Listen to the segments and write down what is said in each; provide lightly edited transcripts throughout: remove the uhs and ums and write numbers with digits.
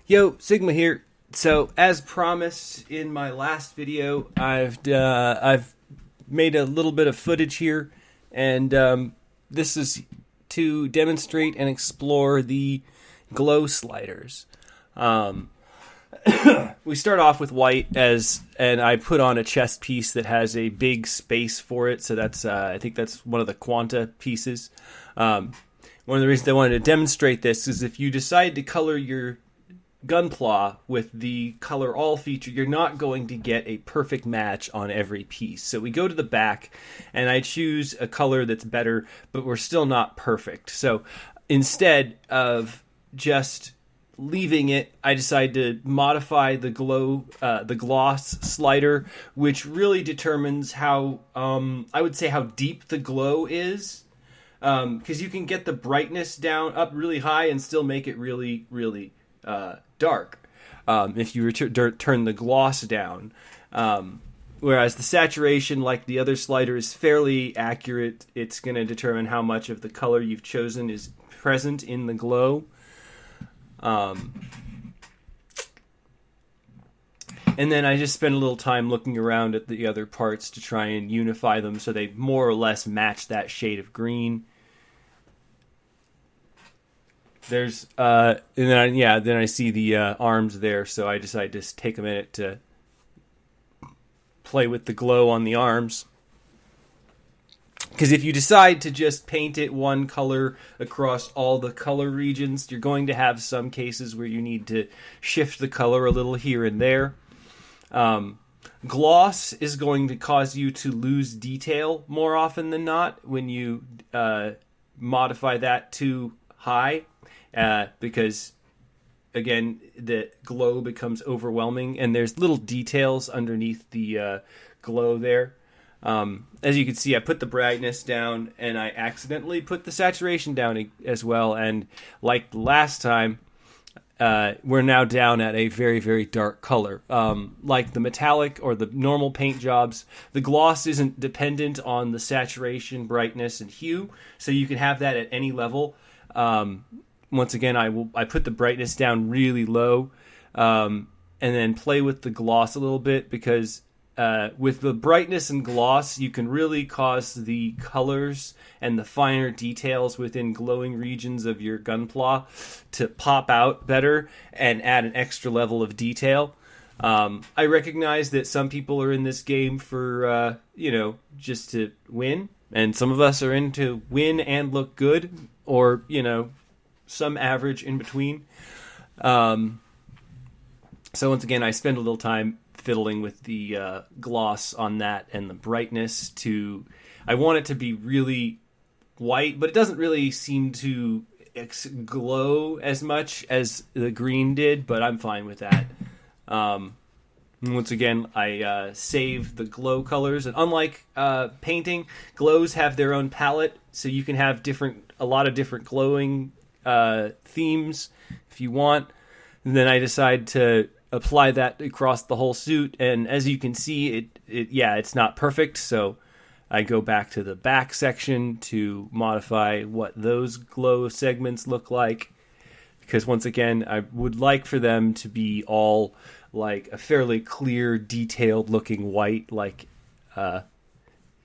Yo, Sigma here. So, as promised in my last video, I've made a little bit of footage here, and this is to demonstrate and explore the glow sliders. We start off with white, and I put on a chest piece that has a big space for it. So that's I think that's one of the Quanta pieces. One of the reasons I wanted to demonstrate this is if you decide to color your Gunpla with the color all feature, you're not going to get a perfect match on every piece. So we go to the back and I choose a color that's better, but we're still not perfect. So instead of just leaving it, I decide to modify the gloss slider, which really determines how, I would say how deep the glow is. Because you can get the brightness down up really high and still make it really, really dark if you turn the gloss down. Whereas the saturation, like the other slider, is fairly accurate. It's going to determine how much of the color you've chosen is present in the glow. And then I just spend a little time looking around at the other parts to try and unify them so they more or less match that shade of green. There's and then I see the arms there, so I decide to just take a minute to play with the glow on the arms. Because if you decide to just paint it one color across all the color regions, you're going to have some cases where you need to shift the color a little here and there. Gloss is going to cause you to lose detail more often than not when you modify that too high, because again the glow becomes overwhelming and there's little details underneath the glow there. As you can see, I put the brightness down and I accidentally put the saturation down as well, and like last time, we're now down at a very, very dark color. Like the metallic or the normal paint jobs, the gloss isn't dependent on the saturation, brightness, and hue, so you can have that at any level. Once again, I put the brightness down really low, and then play with the gloss a little bit, because with the brightness and gloss, you can really cause the colors and the finer details within glowing regions of your Gunpla to pop out better and add an extra level of detail. I recognize that some people are in this game for, just to win. And some of us are in to win and look good, or, some average in between. So once again, I spend a little time fiddling with the gloss on that and the brightness I want it to be really white, but it doesn't really seem to glow as much as the green did, but I'm fine with that. Once again, I save the glow colors, and unlike painting, glows have their own palette, so you can have a lot of different glowing themes if you want. And then I decide to apply that across the whole suit, and as you can see, it's not perfect, so I go back to the back section to modify what those glow segments look like, because once again, I would like for them to be all like a fairly clear, detailed looking white, like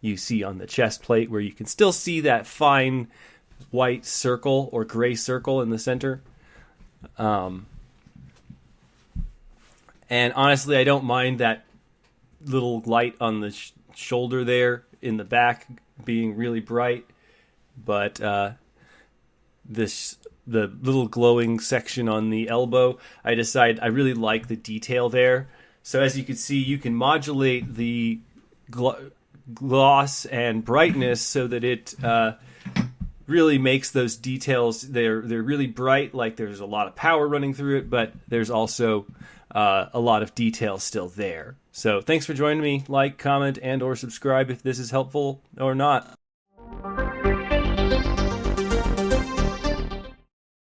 you see on the chest plate, where you can still see that fine white circle or gray circle in the center. And honestly, I don't mind that little light on the shoulder there in the back being really bright, but the little glowing section on the elbow, I really like the detail there. So as you can see, you can modulate the gloss and brightness so that it really makes those details, they're really bright, like there's a lot of power running through it, but there's also a lot of detail still there. So thanks for joining me. Like, comment, and or subscribe if this is helpful or not.